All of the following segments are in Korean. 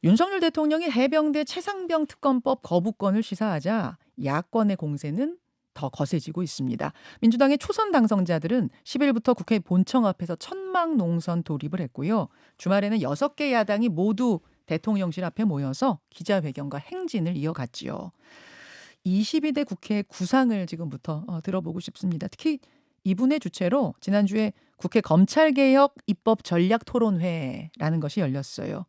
윤석열 대통령이 해병대 최상병 특검법 거부권을 시사하자 야권의 공세는 더 거세지고 있습니다. 민주당의 초선 당선자들은 10일부터 국회 본청 앞에서 천막 농선 돌입을 했고요. 주말에는 6개 야당이 모두 대통령실 앞에 모여서 기자회견과 행진을 이어갔지요. 22대 국회 구상을 지금부터 들어보고 싶습니다. 특히 이분의 주최로 지난주에 국회 검찰개혁 입법 전략 토론회라는 것이 열렸어요.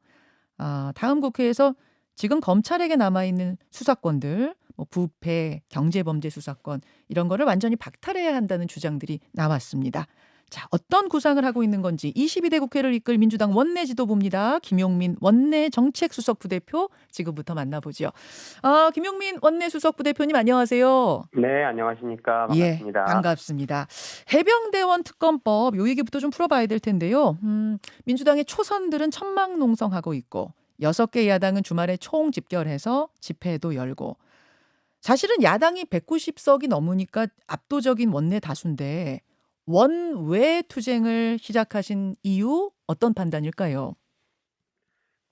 다음 국회에서 지금 검찰에게 남아있는 수사권들, 뭐 부패, 경제범죄 수사권 이런 거를 완전히 박탈해야 한다는 주장들이 나왔습니다. 자, 어떤 구상을 하고 있는 건지 22대 국회를 이끌 민주당 원내 지도부입니다. 김용민 원내 정책수석 부대표 지금부터 만나보죠. 김용민 원내 수석 부대표님 안녕하세요. 네, 안녕하십니까. 예, 반갑습니다. 반갑습니다. 해병대원 특검법 요 얘기부터 좀 풀어봐야 될 텐데요. 민주당의 초선들은 천막 농성하고 있고 6개 야당은 주말에 총 집결해서 집회도 열고 사실은 야당이 190석이 넘으니까 압도적인 원내 다수인데 원외 투쟁을 시작하신 이유 어떤 판단일까요?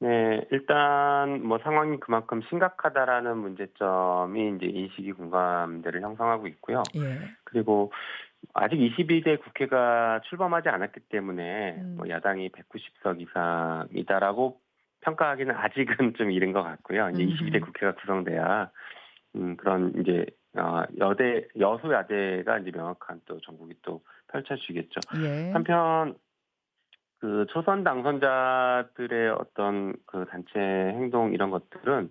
네, 일단 뭐 상황이 그만큼 심각하다라는 문제점이 이제 인식이 공감대를 형성하고 있고요. 예. 그리고 아직 22대 국회가 출범하지 않았기 때문에 음, 뭐 야당이 190석 이상이다라고 평가하기는 아직은 좀 이른 것 같고요. 이제 22대 음, 국회가 구성돼야 그런 이제 여소야대가 이제 명확한 또 전국이 또 펼쳐지겠죠. 예. 한편 그 초선 당선자들의 어떤 그 단체 행동 이런 것들은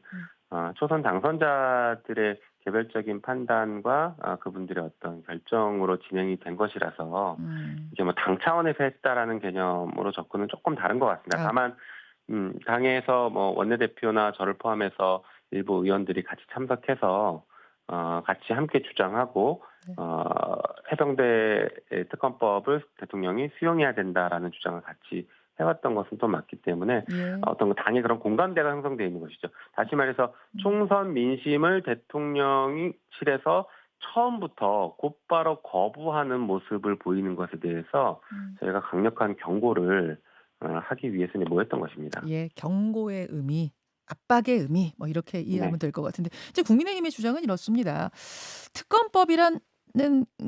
음, 초선 당선자들의 개별적인 판단과 그분들의 어떤 결정으로 진행이 된 것이라서 음. 이게 뭐 당 차원에서 했다라는 개념으로 접근은 조금 다른 것 같습니다. 아, 다만 당에서 뭐 원내대표나 저를 포함해서 일부 의원들이 같이 참석해서 같이 함께 주장하고 네. 어, 해병대 특검법을 대통령이 수용해야 된다라는 주장을 같이 해왔던 것은 또 맞기 때문에 예. 어떤 당의 그런 공감대가 형성되어 있는 것이죠. 다시 말해서 음. 총선 민심을 대통령실에서 처음부터 곧바로 거부하는 모습을 보이는 것에 대해서 음. 저희가 강력한 경고를 하기 위해서 이제 모였던 것입니다. 예, 경고의 의미, 압박의 의미, 뭐 이렇게 네. 이해하면 될 것 같은데, 이제 국민의힘의 주장은 이렇습니다. 특검법이라는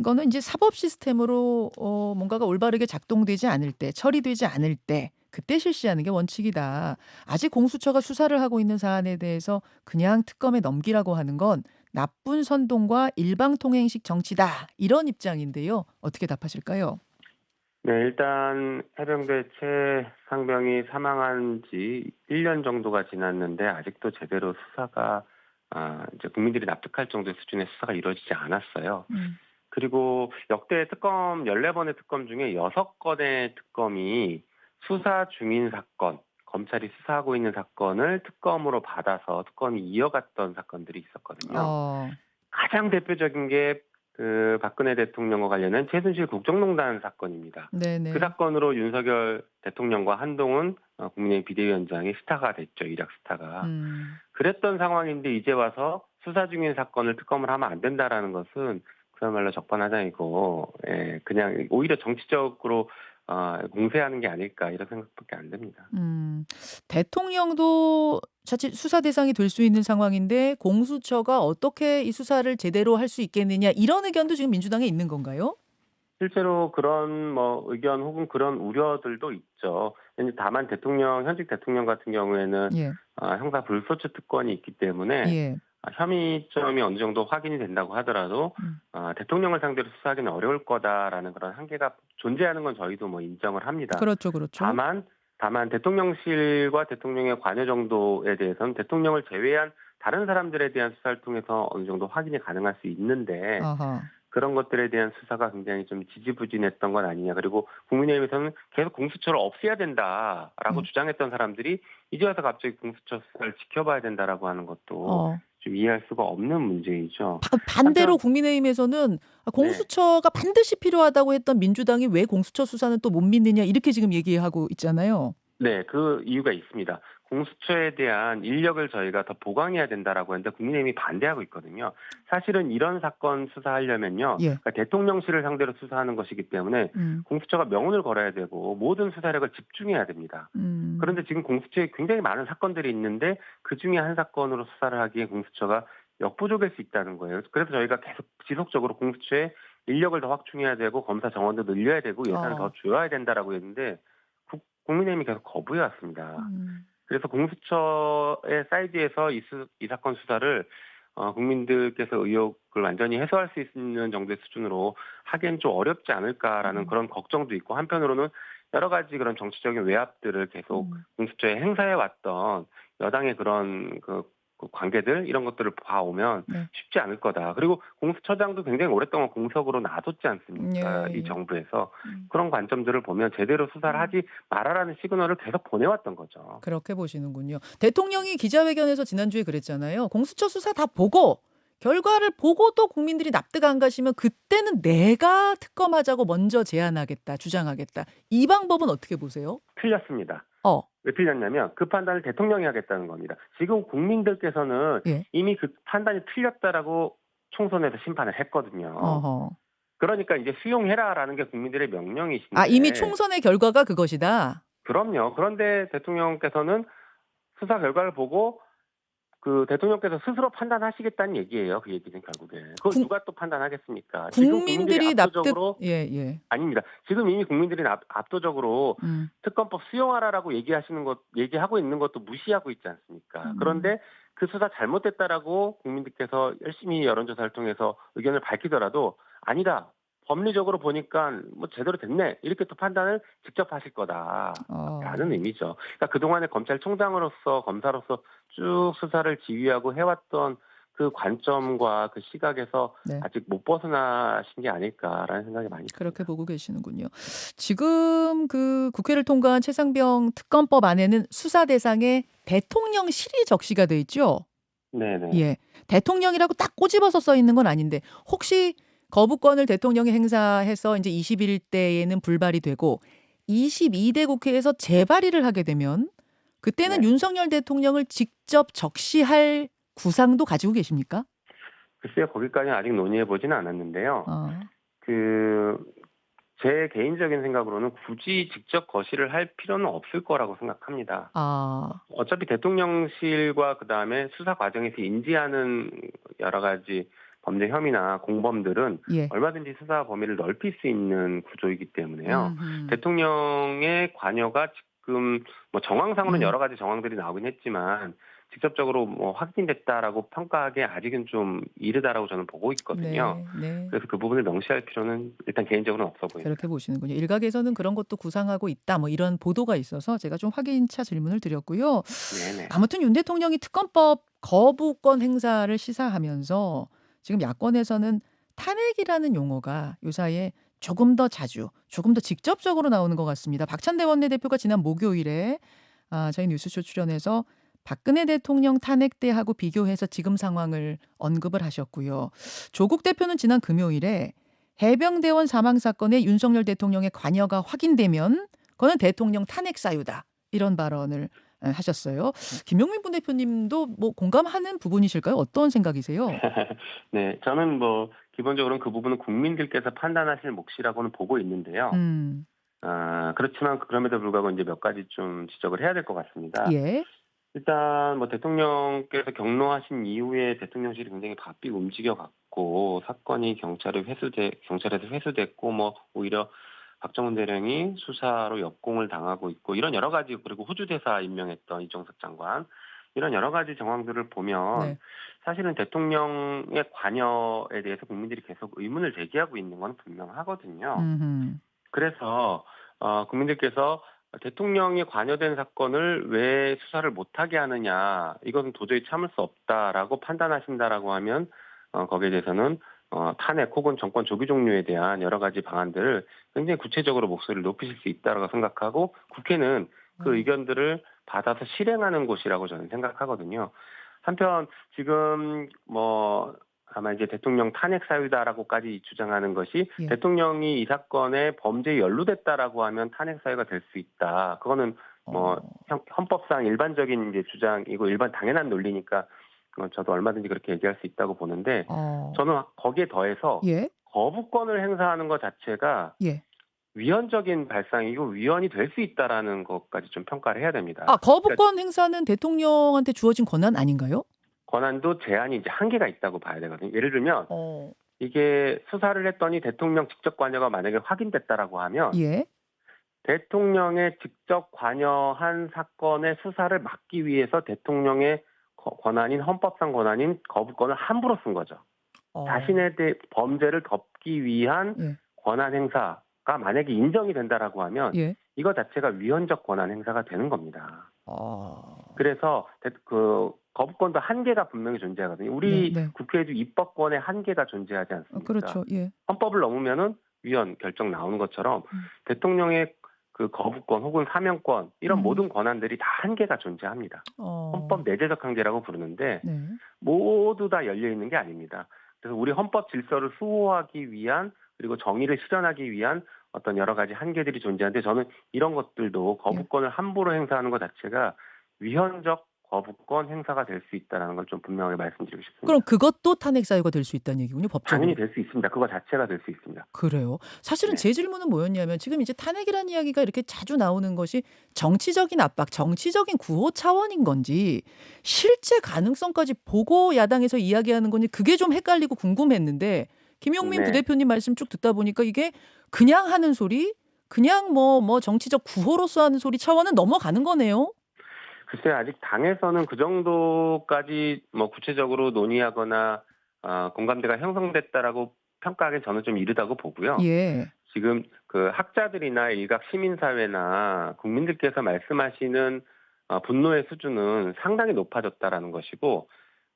거는 이제 사법 시스템으로 뭔가가 올바르게 작동되지 않을 때, 처리되지 않을 때, 그때 실시하는 게 원칙이다. 아직 공수처가 수사를 하고 있는 사안에 대해서 그냥 특검에 넘기라고 하는 건 나쁜 선동과 일방통행식 정치다. 이런 입장인데요. 어떻게 답하실까요? 네, 일단 해병대 최상병이 사망한 지 1년 정도가 지났는데 아직도 제대로 수사가 이제 국민들이 납득할 정도의 수준의 수사가 이루어지지 않았어요. 음, 그리고 역대 특검 14번의 특검 중에 6건의 특검이 수사 중인 사건, 검찰이 수사하고 있는 사건을 특검으로 받아서 특검이 이어갔던 사건들이 있었거든요. 어, 가장 대표적인 게 그 박근혜 대통령과 관련된 최순실 국정농단 사건입니다. 그 네네. 사건으로 윤석열 대통령과 한동훈 국민의힘 비대위원장이 스타가 됐죠. 일약 스타가. 음. 그랬던 상황인데 이제 와서 수사 중인 사건을 특검을 하면 안 된다라는 것은 그야말로 적반하장이고, 예, 그냥 오히려 정치적으로 공세하는 게 아닐까 이런 생각밖에 안 듭니다. 음. 대통령도 자칫 수사 대상이 될 수 있는 상황인데 공수처가 어떻게 이 수사를 제대로 할 수 있겠느냐 이런 의견도 지금 민주당에 있는 건가요? 실제로 그런 뭐 의견 혹은 그런 우려들도 있죠. 다만 현직 대통령 같은 경우에는 예. 형사 불소추 특권이 있기 때문에 예. 혐의점이 어느 정도 확인이 된다고 하더라도 음. 대통령을 상대로 수사하기는 어려울 거다라는 그런 한계가 존재하는 건 저희도 뭐 인정을 합니다. 그렇죠, 그렇죠. 다만 대통령실과 대통령의 관여 정도에 대해서는 대통령을 제외한 다른 사람들에 대한 수사를 통해서 어느 정도 확인이 가능할 수 있는데 아하. 그런 것들에 대한 수사가 굉장히 좀 지지부진했던 건 아니냐. 그리고 국민의힘에서는 계속 공수처를 없애야 된다라고 음. 주장했던 사람들이 이제 와서 갑자기 공수처 수사를 지켜봐야 된다라고 하는 것도 어. 좀 이해할 수가 없는 문제이죠. 반대로 한편 국민의힘에서는 네. 공수처가 반드시 필요하다고 했던 민주당이 왜 공수처 수사는 또 못 믿느냐 이렇게 지금 얘기하고 있잖아요. 네, 그 이유가 있습니다. 공수처에 대한 인력을 저희가 더 보강해야 된다라고 했는데 국민의힘이 반대하고 있거든요. 사실은 이런 사건 수사하려면요. 예. 그러니까 대통령실을 상대로 수사하는 것이기 때문에 음. 공수처가 명운을 걸어야 되고 모든 수사력을 집중해야 됩니다. 그런데 음. 지금 공수처에 굉장히 많은 사건들이 있는데 그중에 한 사건으로 수사를 하기에 공수처가 역부족일 수 있다는 거예요. 그래서 저희가 계속 지속적으로 공수처에 인력을 더 확충해야 되고 검사 정원도 늘려야 되고 예산을 더 어. 줘야 된다라고 했는데 국민의힘이 계속 거부해 왔습니다. 음. 그래서 공수처의 사이즈에서 이 사건 수사를 국민들께서 의혹을 완전히 해소할 수 있는 정도의 수준으로 하기엔 좀 어렵지 않을까라는 음. 그런 걱정도 있고 한편으로는 여러 가지 그런 정치적인 외압들을 계속 음. 공수처에 행사해 왔던 여당의 그런 그 관계들 이런 것들을 봐오면 네. 쉽지 않을 거다. 그리고 공수처장도 굉장히 오랫동안 공석으로 놔뒀지 않습니까? 이 예. 정부에서. 음. 그런 관점들을 보면 제대로 수사를 음. 하지 말아라는 시그널을 계속 보내왔던 거죠. 그렇게 보시는군요. 대통령이 기자회견에서 지난주에 그랬잖아요. 공수처 수사 다 보고 결과를 보고도 국민들이 납득 안 가시면 그때는 내가 특검하자고 먼저 제안하겠다, 주장하겠다. 이 방법은 어떻게 보세요? 틀렸습니다. 어. 왜 틀렸냐면 그 판단을 대통령이 하겠다는 겁니다. 지금 국민들께서는 예. 이미 그 판단이 틀렸다라고 총선에서 심판을 했거든요. 어허. 그러니까 이제 수용해라라는 게 국민들의 아, 이미 명령이신데 총선의 결과가 그것이다. 그럼요. 그런데 대통령께서는 수사 결과를 보고 그 대통령께서 스스로 판단하시겠다는 얘기예요. 그 얘기는 결국에. 그걸 국 누가 또 판단하겠습니까? 지금 국민들이 국민들이 납득 압도적으로 예예. 아닙니다. 지금 이미 국민들이 압도적으로 음. 특검법 수용하라라고 얘기하고 있는 것도 무시하고 있지 않습니까? 음. 그런데 그 수사 잘못됐다라고 국민들께서 열심히 여론조사를 통해서 의견을 밝히더라도 아니다. 법리적으로 보니까 뭐 제대로 됐네. 이렇게 또 판단을 직접 하실 거다라는 어. 의미죠. 그러니까 그동안에 검찰총장으로서 검사로서 쭉 수사를 지휘하고 해왔던 그 관점과 그 시각에서 네. 아직 못 벗어나신 게 아닐까라는 생각이 많이 그렇게 듭니다. 보고 계시는군요. 지금 그 국회를 통과한 최상병 특검법 안에는 수사 대상에 대통령실이 적시가 돼 있죠? 네네. 예. 대통령이라고 딱 꼬집어서 써 있는 건 아닌데 혹시 거부권을 대통령이 행사해서 인제 21 대에는 불발이 되고 22대 국회에서 재발의를 하게 되면 그때는 네. 윤석열 대통령을 직접 적시할 구상도 가지고 계십니까? 글쎄요. 거기까지는 아직 논의해 보지는 않았는데요. 어. 그 제 개인적인 생각으로는 굳이 직접 거실을 할 필요는 없을 거라고 생각합니다. 아. 어차피 대통령실과 그다음에 수사 과정에서 인지하는 여러 가지 범죄 혐의나 공범들은 예. 얼마든지 수사 범위를 넓힐 수 있는 구조이기 때문에요. 음음. 대통령의 관여가 지금 뭐 정황상으로는 음. 여러 가지 정황들이 나오긴 했지만 직접적으로 뭐 확인됐다라고 평가하기에 아직은 좀 이르다라고 저는 보고 있거든요. 네. 네. 그래서 그 부분을 명시할 필요는 일단 개인적으로는 없어 보입니다. 그렇게 보시는군요. 일각에서는 그런 것도 구상하고 있다. 뭐 이런 보도가 있어서 제가 좀 확인차 질문을 드렸고요. 네네. 아무튼 윤 대통령이 특검법 거부권 행사를 시사하면서 지금 야권에서는 탄핵이라는 용어가 요사이에 조금 더 자주, 조금 더 직접적으로 나오는 것 같습니다. 박찬대 원내대표가 지난 목요일에 저희 뉴스쇼 출연해서 박근혜 대통령 탄핵 때하고 비교해서 지금 상황을 언급을 하셨고요. 조국 대표는 지난 금요일에 해병대원 사망 사건에 윤석열 대통령의 관여가 확인되면 그거는 대통령 탄핵 사유다. 이런 발언을 하셨어요. 김용민 부대표님도 뭐 공감하는 부분이실까요? 어떤 생각이세요? 네. 저는 뭐 기본적으로는 그 부분은 국민들께서 판단하실 몫이라고는 보고 있는데요. 음. 그렇지만 그럼에도 불구하고 이제 몇 가지 좀 지적을 해야 될 것 같습니다. 예. 일단 뭐 대통령께서 경로하신 이후에 대통령실이 굉장히 바삐 움직여 갔고 사건이 경찰에서 회수됐고 뭐 오히려 박정훈 대령이 수사로 역공을 당하고 있고 이런 여러 가지 그리고 호주 대사 임명했던 이정석 장관 이런 여러 가지 정황들을 보면 네. 사실은 대통령의 관여에 대해서 국민들이 계속 의문을 제기하고 있는 건 분명하거든요. 음흠. 그래서 국민들께서 대통령이 관여된 사건을 왜 수사를 못하게 하느냐, 이것은 도저히 참을 수 없다라고 판단하신다라고 하면 거기에 대해서는 탄핵 혹은 정권 조기 종료에 대한 여러 가지 방안들을 굉장히 구체적으로 목소리를 높이실 수 있다라고 생각하고 국회는 그 어. 의견들을 받아서 실행하는 곳이라고 저는 생각하거든요. 한편 지금 뭐 아마 이제 대통령 탄핵 사유다라고까지 주장하는 것이 예. 대통령이 이 사건에 범죄에 연루됐다라고 하면 탄핵 사유가 될 수 있다. 그거는 뭐 어. 헌법상 일반적인 이제 주장이고 일반 당연한 논리니까 저도 얼마든지 그렇게 얘기할 수 있다고 보는데 어. 저는 거기에 더해서 예. 거부권을 행사하는 것 자체가 예. 위헌적인 발상이고 위헌이 될 수 있다라는 것까지 좀 평가를 해야 아 됩니다. 그러니까 거부권 행사는 대통령한테 주어진 권한 아닌가요? 권한도 제한이 이제 한계가 있다고 봐야 되거든요. 예를 들면 어. 이게 수사를 했더니 대통령 직접 관여가 만약에 확인됐다라고 하면 예. 대통령의 직접 관여한 사건의 수사를 막기 위해서 대통령의 권한인 헌법상 권한인 거부권을 함부로 쓴 거죠. 어. 자신에 대해 범죄를 덮기 위한 예. 권한 행사가 만약에 인정이 된다라고 하면 예. 이거 자체가 위헌적 권한 행사가 되는 겁니다. 어. 그래서 그 거부권도 한계가 분명히 존재하거든요. 우리 네네. 국회에도 입법권에 한계가 존재하지 않습니까? 그렇죠. 예. 헌법을 넘으면은 위헌 결정 나오는 것처럼 음. 대통령의 그 거부권 혹은 사면권 이런 음. 모든 권한들이 다 한계가 존재합니다. 어. 헌법 내재적 한계라고 부르는데 네. 모두 다 열려 있는 게 아닙니다. 그래서 우리 헌법 질서를 수호하기 위한 그리고 정의를 실현하기 위한 어떤 여러 가지 한계들이 존재하는데 저는 이런 것들도 예. 거부권을 함부로 행사하는 것 자체가 위헌적 거부권 행사가 될 수 있다는 걸 좀 분명하게 말씀드리고 그럼 싶습니다. 그것도 탄핵 사유가 될 수 있다는 얘기군요, 당연히 법적으로. 될 수 있습니다. 그거 자체가 될 수 있습니다. 그래요? 사실은 네. 제 질문은 뭐였냐면 지금 이제 탄핵이라는 이야기가 이렇게 자주 나오는 것이 정치적인 압박, 정치적인 구호 차원인 건지 실제 가능성까지 보고 야당에서 이야기하는 건지 그게 좀 헷갈리고 궁금했는데 김용민 네. 부대표님 말씀 쭉 듣다 보니까 이게 그냥 하는 소리, 그냥 뭐 정치적 구호로서 하는 소리 차원은 넘어가는 거네요. 글쎄요, 아직 당에서는 그 정도까지 뭐 구체적으로 논의하거나 공감대가 형성됐다라고 평가하기엔 저는 좀 이르다고 보고요. 예. 지금 그 학자들이나 일각 시민사회나 국민들께서 말씀하시는 분노의 수준은 상당히 높아졌다라는 것이고,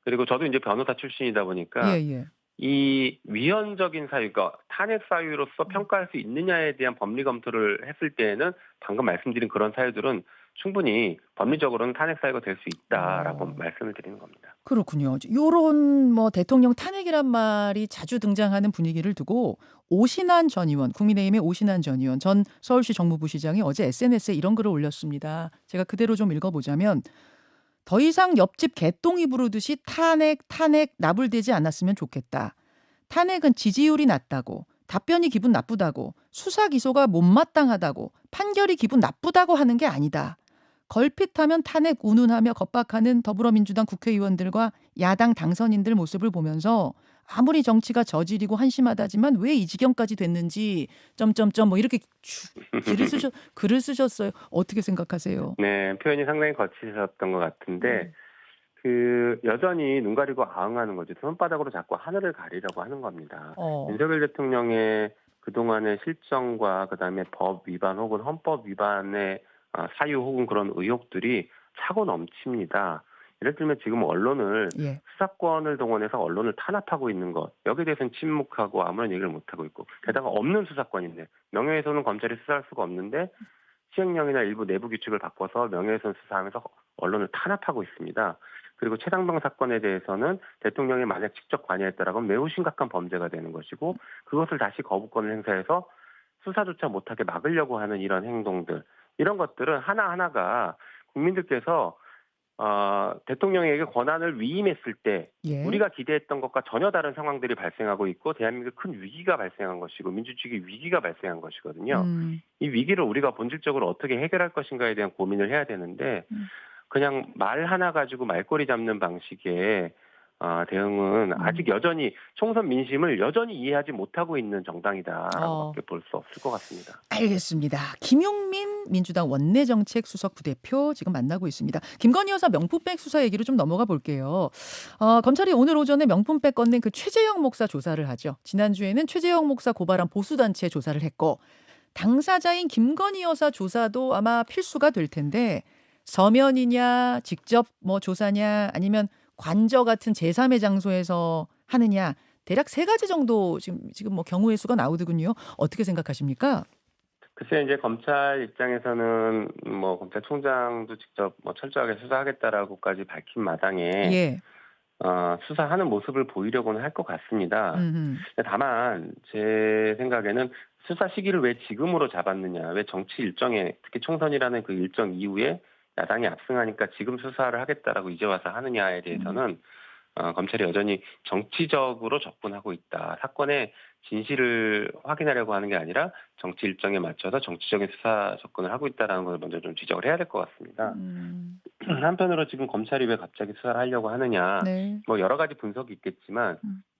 그리고 저도 이제 변호사 출신이다 보니까 예예. 이 위헌적인 사유가 탄핵 사유로서 음. 평가할 수 있느냐에 대한 법리 검토를 했을 때에는 방금 말씀드린 그런 사유들은 충분히 법리적으로는 탄핵 사유가 될 수 있다라고 어. 말씀을 드리는 겁니다. 그렇군요. 요런 뭐 대통령 탄핵이란 말이 자주 등장하는 분위기를 두고 오신환 전 의원, 국민의힘의 오신환 전 의원, 전 서울시 정무부시장이 어제 SNS에 이런 글을 올렸습니다. 제가 그대로 좀 읽어보자면 더 이상 옆집 개똥이 부르듯이 탄핵 나불대지 않았으면 좋겠다. 탄핵은 지지율이 낮다고, 답변이 기분 나쁘다고, 수사 기소가 못마땅하다고, 판결이 기분 나쁘다고 하는 게 아니다. 걸핏하면 탄핵 운운하며 겁박하는 더불어민주당 국회의원들과 야당 당선인들 모습을 보면서 아무리 정치가 저질이고 한심하다지만 왜 이 지경까지 됐는지 점점점 뭐 이렇게 글을 쓰셨어요. 어떻게 생각하세요? 네, 표현이 상당히 거치셨던 것 같은데 그 여전히 눈 가리고 아웅하는 거죠. 손바닥으로 자꾸 하늘을 가리려고 하는 겁니다. 어. 윤석열 대통령의 그동안의 실정과 그다음에 법 위반 혹은 헌법 위반의 사유 혹은 그런 의혹들이 차고 넘칩니다. 예를 들면 지금 언론을 예. 수사권을 동원해서 언론을 탄압하고 있는 것 여기에 대해서는 침묵하고 아무런 얘기를 못하고 있고 게다가 없는 수사권인데 명예훼손은 검찰이 수사할 수가 없는데 시행령이나 일부 내부 규칙을 바꿔서 명예훼손 수사하면서 언론을 탄압하고 있습니다. 그리고 최상병 사건에 대해서는 대통령이 만약 직접 관여했다라고 하면 매우 심각한 범죄가 되는 것이고 그것을 다시 거부권을 행사해서 수사조차 못하게 막으려고 하는 이런 행동들 이런 것들은 하나하나가 국민들께서 대통령에게 권한을 위임했을 때 예. 우리가 기대했던 것과 전혀 다른 상황들이 발생하고 있고 대한민국에 큰 위기가 발생한 것이고 민주주의 위기가 발생한 것이거든요. 음. 이 위기를 우리가 본질적으로 어떻게 해결할 것인가에 대한 고민을 해야 되는데 음. 그냥 말 하나 가지고 말꼬리 잡는 방식의 대응은 음. 아직 여전히 총선 민심을 여전히 이해하지 못하고 있는 어. 정당이다라고밖에 볼 수 없을 것 같습니다. 알겠습니다. 김용민 민주당 원내정책수석 부대표 지금 만나고 있습니다. 김건희 여사 명품백 수사 얘기로 좀 넘어가 볼게요. 검찰이 오늘 오전에 명품백 건넨 그 최재형 목사 조사를 하죠. 지난주에는 최재형 목사 고발한 보수단체 조사를 했고 당사자인 김건희 여사 조사도 아마 필수가 될 텐데 서면이냐 직접 뭐 조사냐 아니면 관저 같은 제3의 장소에서 하느냐 대략 세 가지 정도 지금 뭐 경우의 수가 나오더군요. 어떻게 생각하십니까? 글쎄 이제 검찰 입장에서는 뭐 검찰총장도 직접 뭐 철저하게 수사하겠다라고까지 밝힌 마당에 예. 수사하는 모습을 보이려고는 할 것 같습니다. 음. 근데 다만 제 생각에는 수사 시기를 왜 지금으로 잡았느냐, 왜 정치 일정에 특히 총선이라는 그 일정 이후에 야당이 압승하니까 지금 수사를 하겠다라고 이제 와서 하느냐에 음. 대해서는 검찰이 여전히 정치적으로 접근하고 있다. 사건의 진실을 확인하려고 하는 게 아니라 정치 일정에 맞춰서 정치적인 수사 접근을 하고 있다는 걸 먼저 좀 지적을 해야 될 것 같습니다. 음. 한편으로 지금 검찰이 왜 갑자기 수사를 하려고 하느냐, 네. 뭐 여러 가지 분석이 있겠지만,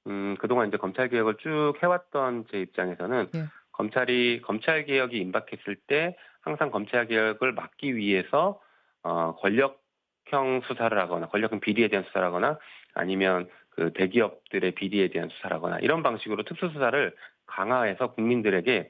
음. 그동안 이제 검찰 개혁을 쭉 해왔던 제 입장에서는 예. 검찰이 검찰 개혁이 임박했을 때 항상 검찰 개혁을 막기 위해서 권력형 수사를 하거나 권력형 비리에 대한 수사를 하거나 아니면 그 대기업들의 비리에 대한 수사를 하거나 이런 방식으로 특수수사를 강화해서 국민들에게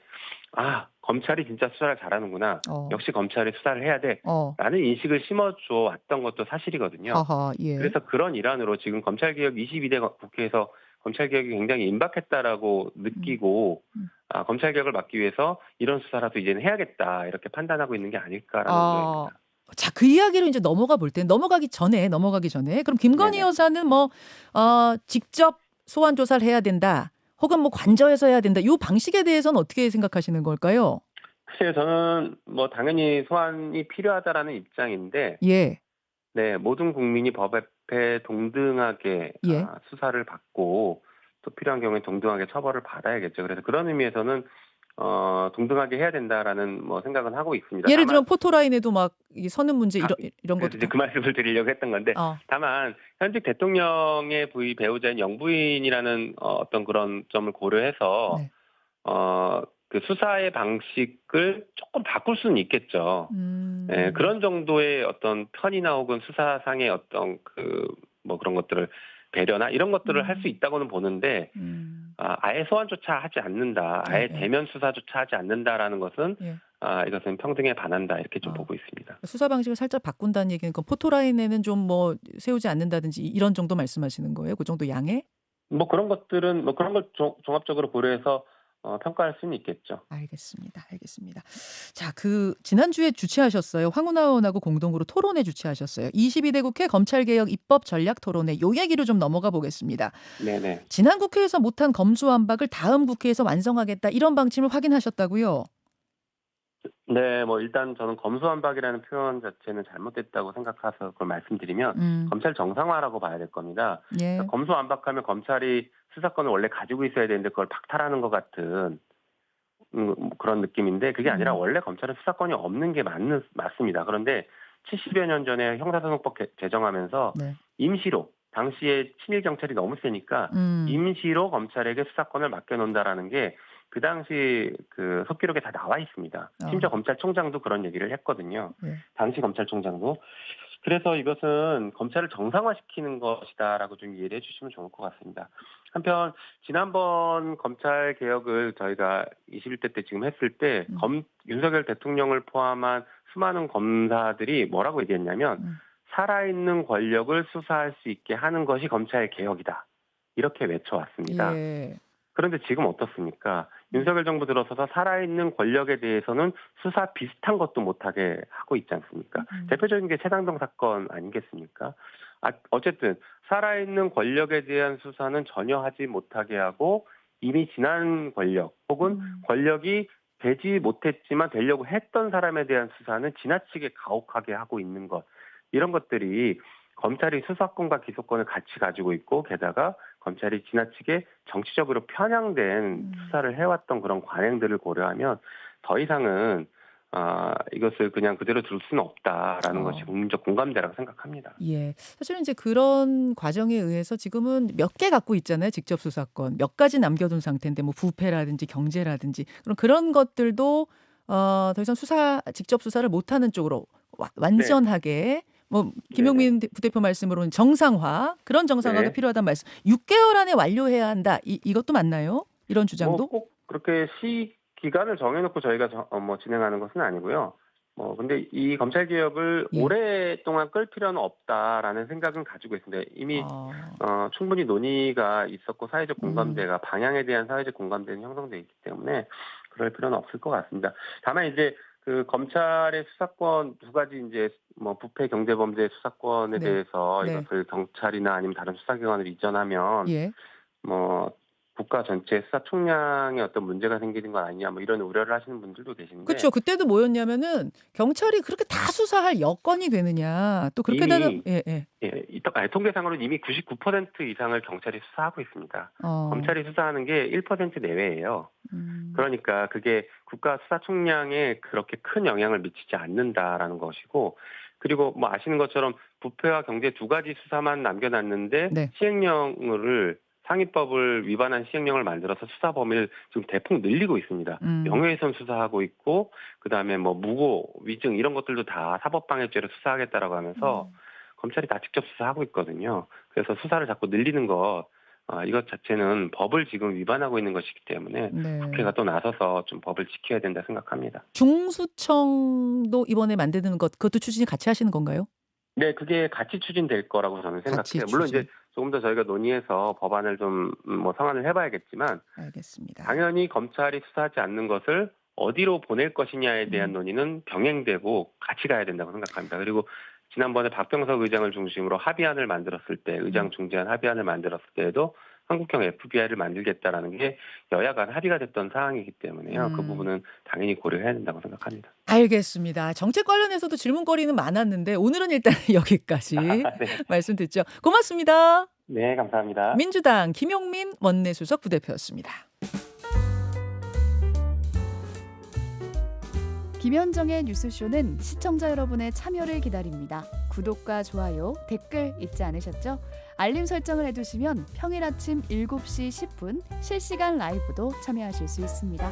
검찰이 진짜 수사를 잘하는구나. 어. 역시 검찰이 수사를 해야 돼. 어. 라는 인식을 심어줘 왔던 것도 사실이거든요. 하하. 예. 그래서 그런 일환으로 지금 검찰개혁 22대 국회에서 검찰개혁이 굉장히 임박했다라고 음. 느끼고 음. 검찰개혁을 막기 위해서 이런 수사라도 이제는 해야겠다 이렇게 판단하고 있는 게 아닐까라는 아. 우려입니다. 자, 그 이야기로 이제 넘어가기 전에 그럼 김건희 네네. 여사는 뭐 직접 소환 조사를 해야 된다. 혹은 뭐 관저에서 해야 된다. 요 방식에 대해서는 어떻게 생각하시는 걸까요? 글쎄요, 저는 뭐 당연히 소환이 필요하다라는 입장인데, 예. 네, 모든 국민이 법 앞에 동등하게 예. 수사를 받고 또 필요한 경우에 동등하게 처벌을 받아야겠죠. 그래서 그런 의미에서는 동등하게 해야 된다라는 뭐 생각은 하고 있습니다. 예를 다만 들면 포토라인에도 막 이 서는 문제 다 이런 그래서 것도 이제 다 그 말씀을 드리려고 했던 건데, 어. 다만 현직 대통령의 배우자인 영부인이라는 어떤 그런 점을 고려해서 네. 그 수사의 방식을 조금 바꿀 수는 있겠죠. 예, 음. 그런 정도의 어떤 편의나 혹은 수사상의 어떤 뭐 그런 것들을 배려나 이런 것들을 할 수 음. 있다고는 보는데, 음. 아예 소환조차 하지 않는다, 아예 예예. 대면 수사조차 하지 않는다라는 것은 예. 이것은 평등에 반한다 이렇게 좀 아. 보고 있습니다. 수사 방식을 살짝 바꾼다는 얘기는 그 포토라인에는 좀 뭐 세우지 않는다든지 이런 정도 말씀하시는 거예요? 그 정도 양의? 뭐 그런 것들은 뭐 그런 걸 종합적으로 고려해서 평가할 수는 있겠죠. 알겠습니다. 알겠습니다. 자, 그 지난주에 주최하셨어요. 황운하 의원하고 공동으로 토론회 주최하셨어요. 22대 국회 검찰개혁 입법 전략 토론회 요 얘기로 좀 넘어가 보겠습니다. 네네. 지난 국회에서 못한 검수완박을 다음 국회에서 완성하겠다 이런 방침을 확인하셨다고요? 네, 뭐 일단 저는 검수완박이라는 표현 자체는 잘못됐다고 생각해서 그걸 말씀드리면 음. 검찰 정상화라고 봐야 될 겁니다. 그러니까 예. 검수완박하면 검찰이 수사권을 원래 가지고 있어야 되는데 그걸 박탈하는 것 같은 그런 느낌인데, 그게 아니라 음. 원래 검찰은 수사권이 없는 게 맞습니다. 그런데 70여 년 전에 형사소송법 제정하면서 네. 임시로, 당시에 친일 경찰이 너무 세니까 음. 임시로 검찰에게 수사권을 맡겨놓는다라는 게 그 당시 그 속기록에 다 나와 있습니다. 심지어 어. 검찰총장도 그런 얘기를 했거든요. 예. 당시 검찰총장도. 그래서 이것은 검찰을 정상화시키는 것이다라고 좀 이해를 해주시면 좋을 것 같습니다. 한편 지난번 검찰 개혁을 저희가 21대 때 지금 했을 때 음. 윤석열 대통령을 포함한 수많은 검사들이 뭐라고 얘기했냐면, 음. 살아있는 권력을 수사할 수 있게 하는 것이 검찰 개혁이다, 이렇게 외쳐왔습니다. 예. 그런데 지금 어떻습니까? 음. 윤석열 정부 들어서서 살아있는 권력에 대해서는 수사 비슷한 것도 못하게 하고 있지 않습니까? 음. 대표적인 게 최상병 사건 아니겠습니까? 어쨌든 살아있는 권력에 대한 수사는 전혀 하지 못하게 하고, 이미 지난 권력 혹은 음. 권력이 되지 못했지만 되려고 했던 사람에 대한 수사는 지나치게 가혹하게 하고 있는 것, 이런 것들이 검찰이 수사권과 기소권을 같이 가지고 있고, 게다가 검찰이 지나치게 정치적으로 편향된 음. 수사를 해왔던 그런 관행들을 고려하면 더 이상은 이것을 그냥 그대로 둘 수는 없다라는 것이 어. 국민적 공감대라고 생각합니다. 예. 사실은 이제 그런 과정에 의해서 지금은 몇 개 갖고 있잖아요, 직접 수사권. 몇 가지 남겨둔 상태인데 뭐 부패라든지 경제라든지 그런 것들도 더 이상 직접 수사를 못하는 쪽으로 네, 완전하게 뭐 네네. 김용민 부대표 말씀으로는 정상화, 그런 정상화가 네. 필요하다는 말씀. 6개월 안에 완료해야 한다. 이것도 맞나요? 이런 뭐 주장도? 꼭 그렇게 기간을 정해놓고 저희가 뭐 진행하는 것은 아니고요. 근데 이 검찰 개혁을 예. 오랫동안 끌 필요는 없다라는 생각은 가지고 있습니다. 이미 어. 충분히 논의가 있었고 사회적 음. 공감대가, 방향에 대한 사회적 공감대는 형성돼 있기 때문에 그럴 필요는 없을 것 같습니다. 다만 이제 그 검찰의 수사권 두 가지, 이제 뭐 부패 경제범죄 수사권에 네. 대해서 네. 이것을 경찰이나 아니면 다른 수사기관으로 이전하면 예. 뭐 국가 전체 수사 총량에 어떤 문제가 생기는 건 아니냐 뭐 이런 우려를 하시는 분들도 계신데 그쵸. 그때도 뭐였냐면은 경찰이 그렇게 다 수사할 여건이 되느냐. 또 그렇게 되다 이미 예예. 통계상으로는 이미 99% 이상을 경찰이 수사하고 있습니다. 어. 검찰이 수사하는 게 1% 내외예요. 그러니까 그게 국가 수사 총량에 그렇게 큰 영향을 미치지 않는다라는 것이고 그리고 뭐 아시는 것처럼 부패와 경제 두 가지 수사만 남겨놨는데 네. 시행령을 상위법을 위반한 시행령을 만들어서 수사 범위를 지금 대폭 늘리고 있습니다. 음. 명예훼손 수사하고 있고 그다음에 뭐 무고, 위증 이런 것들도 다 사법방해죄로 수사하겠다라고 하면서 검찰이 다 직접 수사하고 있거든요. 그래서 수사를 자꾸 늘리는 것 이것 자체는 법을 지금 위반하고 있는 것이기 때문에 네. 국회가 또 나서서 좀 법을 지켜야 된다 생각합니다. 중수청도 이번에 만드는 것 그것도 추진이 같이 하시는 건가요? 네, 그게 같이 추진될 거라고 저는 같이 생각해요. 물론 추진. 이제 조금 더 저희가 논의해서 법안을 좀 뭐 성안을 해봐야겠지만 알겠습니다. 당연히 검찰이 수사하지 않는 것을 어디로 보낼 것이냐에 대한 논의는 병행되고 같이 가야 된다고 생각합니다. 그리고 지난번에 박병석 의장을 중심으로 합의안을 만들었을 때 의장 중재안 합의안을 만들었을 때에도 한국형 FBI를 만들겠다라는 게 여야 간 합의가 됐던 사항이기 때문에요. 그 부분은 당연히 고려해야 된다고 생각합니다. 알겠습니다. 정책 관련해서도 질문거리는 많았는데 오늘은 일단 여기까지 네. 말씀 듣죠. 고맙습니다. 네, 감사합니다. 민주당 김용민 원내수석 부대표였습니다. 김현정의 뉴스쇼는 시청자 여러분의 참여를 기다립니다. 구독과 좋아요, 댓글 잊지 않으셨죠? 알림 설정을 해두시면 평일 아침 7시 10분 실시간 라이브도 참여하실 수 있습니다.